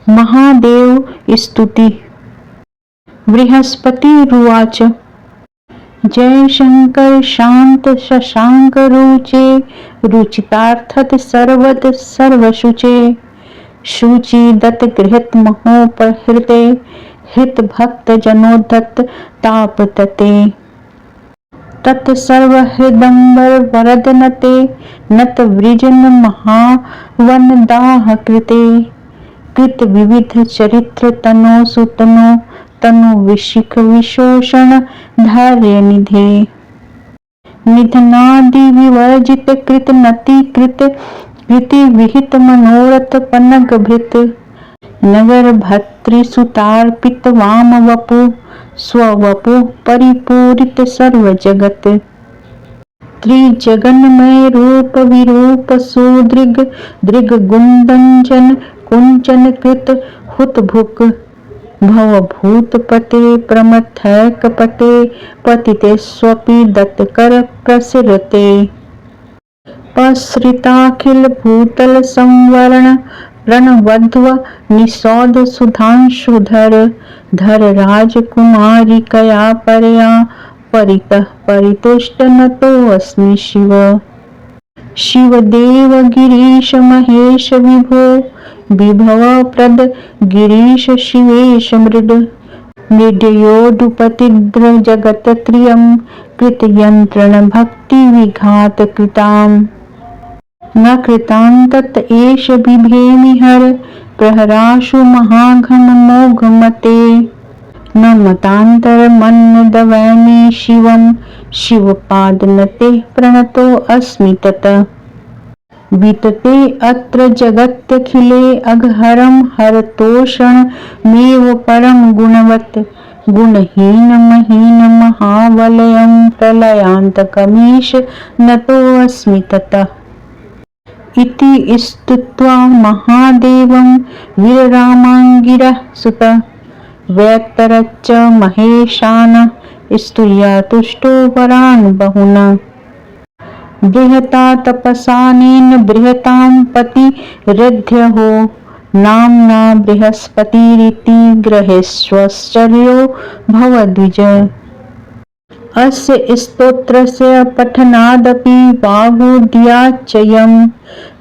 महादेव स्तुति। बृहस्पतिरुवाच जय शंकर शांत शशांक रुचे रुचितार्थत सर्वत सर्वशुचे शुचि दत्त गृहत महोपहृते हित भक्त जनोदत्त तापतते तत् सर्व हृदंबर वरदनते नत वृजन महावन दाह कृते कृत विविध चरित्र तनो सुतनो तनु विशिख विशोषण धार्य निधे निधनादि विवर्जित कृत नति कृत कृति विहित मनोरथ पनग भृत नगर भर्तृसुतार्पित वाम वपु स्ववपु परिपूरित सर्व जगत त्रिजगन्मय रूप विरूप सुदृग दृग गुंदंजन कुंचन कृत हुत भुक भव भूत पते प्रमथैक पते पतिते स्वपि दत्तकर प्रसृते पसृताखिल भूतल संवरण रणवध्व निषौद सुधांशुधर धर राजकुमारी कया परया परितः परितुष्ट नतो अस्मि शिव शिवदेव गिरीश महेश विभो विभव प्रद गिरीश शिवेश मृड मृडयोधुपतिद्र जगत त्रियं कृत यंत्रण भक्ति विघात कृताम् न कृतांतत एष बिभेमि हर प्रहराशु महाघन मोघ मते न मतांतर मन्न दवैमि शिवं शिवपादनते प्रणतो अस्मि ततः वितते अत्र जगत्यखिले अघहरं हरतोषण मेव परम गुणवत् गुणहीन महीन महावलयं प्रलयांतकमीश नतो अस्मि ततः इति स्तुत्वा महादेवं वीररामांगिरः सुतः वैतरच्च महेशान स्तुत्या तुष्टो वरान् बहुना बृहता तपसानेन बृहतां पतिरध्यहो नाम्ना बृहस्पतिरिति ग्रहेष्वश्चर्यो भवद्विज अस्य स्तोत्रस्य पठनादपि बाहुद्याच्चयम्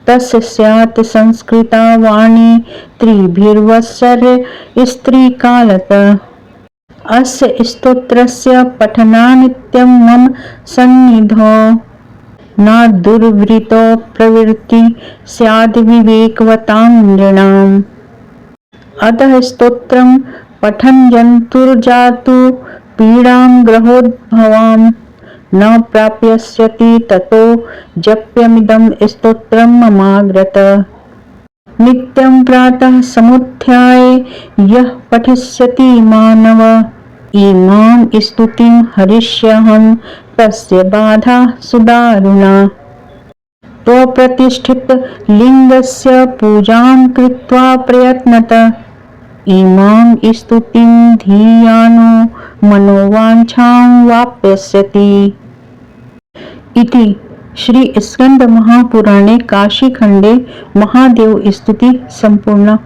तस्य स्यात् संस्कृता वाणी त्रिभिर्वत्सर स्त्रीकालतः अस्य स्तोत्रस्य पठनानित्यं मम सन्निधौ न दुर्वृतो प्रवृत्ति स्याद् विवेकवतां नृणाम् अतः स्तोत्रं पठन् जन्तुर्जातु पीडां ग्रहोद्भवाम् न प्राप्स्यति ततो जप्यमिदं स्तोत्रं ममाग्रतः नित्यं प्रातः समुत्थाय यः पठिष्यति मानवः इमां स्तुतिं हरिष्यहं तस्य बाधा सुदारुणा त्वप्रतिष्ठित लिंगस्य पूजां कृत्वा प्रयत्नतः इमां स्तुतिं धियानो मनोवांछां वाप्स्यति इति श्री स्कंद महापुराणे काशीखंडे महादेव स्तुति संपूर्ण।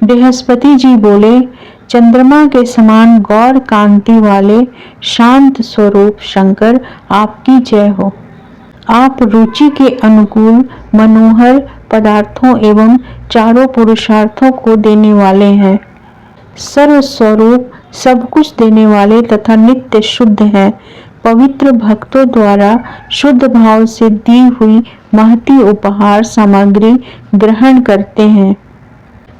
बृहस्पति जी बोले, चंद्रमा के समान गौर कांति वाले शांत स्वरूप शंकर आपकी जय हो। आप रुचि के अनुकूल मनोहर पदार्थों एवं चारों पुरुषार्थों को देने वाले हैं। सर्व स्वरूप सब कुछ देने वाले तथा नित्य शुद्ध है। पवित्र भक्तों द्वारा शुद्ध भाव से दी हुई महती उपहार सामग्री ग्रहण करते हैं।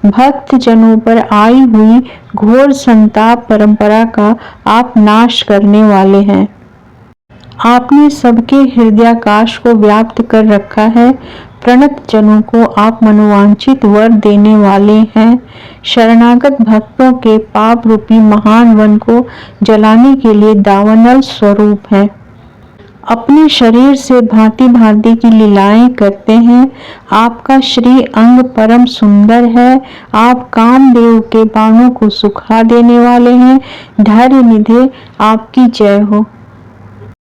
भक्त जनों पर आई हुई घोर संताप परंपरा का आप नाश करने वाले हैं। आपने सबके हृदयाकाश को व्याप्त कर रखा है। प्रणत जनों को आप मनोवांछित वर देने वाले हैं। शरणागत भक्तों के पाप रूपी महान वन को जलाने के लिए दावानल स्वरूप हैं। अपने शरीर से भांति भांति की लीलाएं करते हैं। आपका श्री अंग परम सुंदर है। आप कामदेव के बाणों को सुखा देने वाले हैं। धैर्य निधे आपकी जय हो।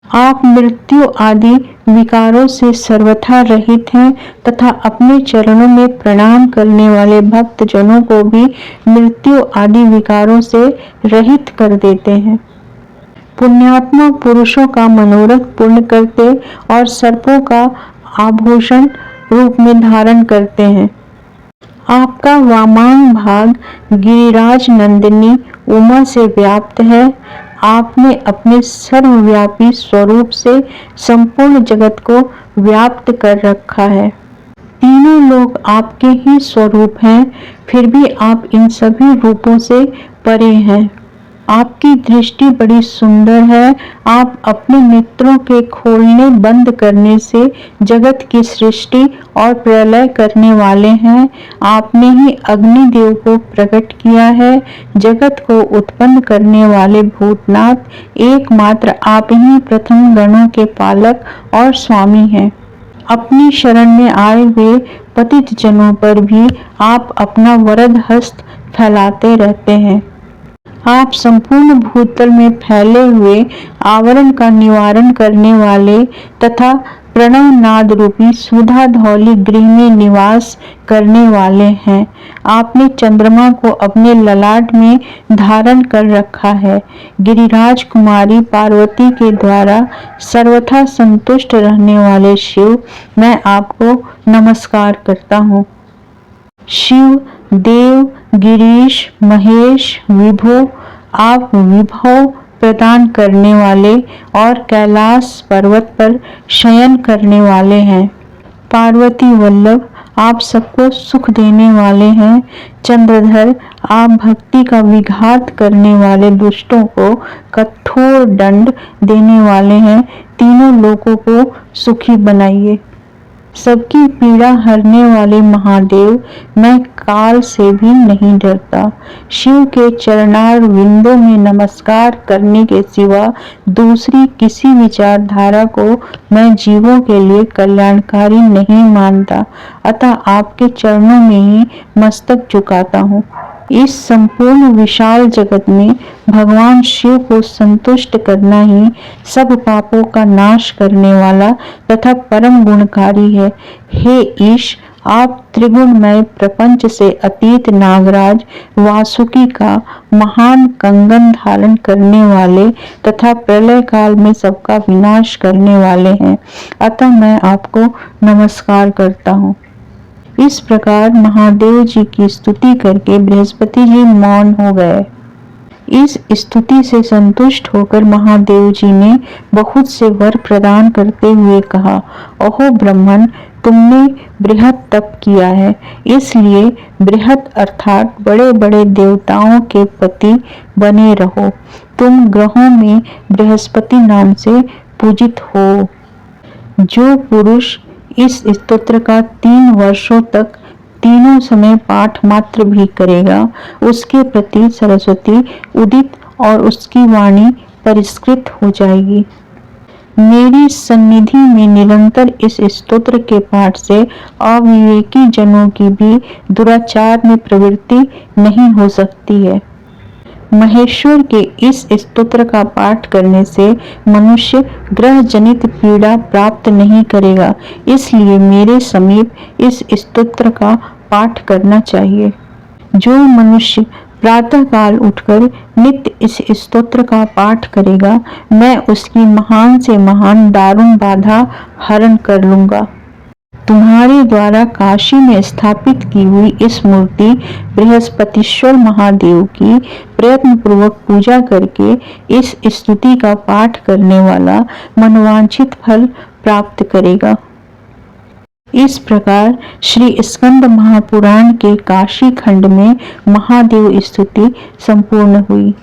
आप मृत्यु आदि विकारों से सर्वथा रहित हैं तथा अपने चरणों में प्रणाम करने वाले भक्त जनों को भी मृत्यु आदि विकारों से रहित कर देते हैं। पुण्यात्मा पुरुषों का मनोरथ पूर्ण करते और सर्पों का आभूषण रूप में धारण करते हैं। आपका वामांग भाग गिरिराज नंदिनी उमा से व्याप्त है। आपने अपने सर्वव्यापी स्वरूप से संपूर्ण जगत को व्याप्त कर रखा है। तीनों लोग आपके ही स्वरूप हैं, फिर भी आप इन सभी रूपों से परे हैं। आपकी दृष्टि बड़ी सुंदर है। आप अपने नेत्रों के खोलने बंद करने से जगत की सृष्टि और प्रलय करने वाले हैं। आपने ही अग्निदेव को प्रकट किया है। जगत को उत्पन्न करने वाले भूतनाथ एकमात्र आप ही प्रथम गणों के पालक और स्वामी हैं। अपनी शरण में आए हुए पतित जनों पर भी आप अपना वरद हस्त फैलाते रहते हैं। आप संपूर्ण भूतल में फैले हुए आवरण का निवारण करने वाले तथा प्रणव नाद रूपी सुधा धौली गृह में निवास करने वाले हैं। आपने चंद्रमा को अपने ललाट में धारण कर रखा है। गिरिराज कुमारी पार्वती के द्वारा सर्वथा संतुष्ट रहने वाले शिव, मैं आपको नमस्कार करता हूँ। शिव, देव, गिरीश, महेश, विभो, आप विभव प्रदान करने वाले और कैलाश पर्वत पर शयन करने वाले हैं। पार्वती वल्लभ, आप सबको सुख देने वाले हैं। चंद्रधर, आप भक्ति का विघात करने वाले दुष्टों को कठोर दंड देने वाले हैं। तीनों लोगों को सुखी बनाइए। सबकी पीड़ा हरने वाले महादेव, मैं काल से भी नहीं डरता। शिव के चरणार विंदों में नमस्कार करने के सिवा दूसरी किसी विचारधारा को मैं जीवों के लिए कल्याणकारी नहीं मानता, अतः आपके चरणों में ही मस्तक झुकाता हूँ। इस संपूर्ण विशाल जगत में भगवान शिव को संतुष्ट करना ही सब पापों का नाश करने वाला तथा परम गुणकारी है। हे ईश, आप त्रिगुणमय प्रपंच से अतीत नागराज वासुकी का महान कंगन धारण करने वाले तथा प्रलय काल में सबका विनाश करने वाले हैं, अतः मैं आपको नमस्कार करता हूँ। इस प्रकार महादेव जी की स्तुति करके बृहस्पति जी मौन हो गए। इस स्तुति से संतुष्ट होकर महादेव जी ने बहुत से वर प्रदान करते हुए कहा, ओहो ब्रह्मन, तुमने बृहत तप किया है, इसलिए बृहत अर्थात बड़े बड़े देवताओं के पति बने रहो। तुम ग्रहों में बृहस्पति नाम से पूजित हो। जो पुरुष इस स्तोत्र का 3 वर्षों तक तीनों समय पाठ मात्र भी करेगा, उसके प्रति सरस्वती उदित और उसकी वाणी परिष्कृत हो जाएगी। मेरी सन्निधि में निरंतर इस स्तोत्र के पाठ से अविवेकी जनों की भी दुराचार में प्रवृत्ति नहीं हो सकती है। महेश्वर के इस स्तोत्र का पाठ करने से मनुष्य ग्रह जनित पीड़ा प्राप्त नहीं करेगा, इसलिए मेरे समीप इस स्तोत्र का पाठ करना चाहिए। जो मनुष्य प्रातः काल उठकर नित्य इस स्तोत्र का पाठ करेगा, मैं उसकी महान से महान दारुण बाधा हरण कर लूंगा। तुम्हारे द्वारा काशी में स्थापित की हुई इस मूर्ति बृहस्पतिश्वर महादेव की प्रयत्न पूर्वक पूजा करके इस स्तुति का पाठ करने वाला मनोवांछित फल प्राप्त करेगा। इस प्रकार श्री स्कंद महापुराण के काशी खंड में महादेव स्तुति संपूर्ण हुई।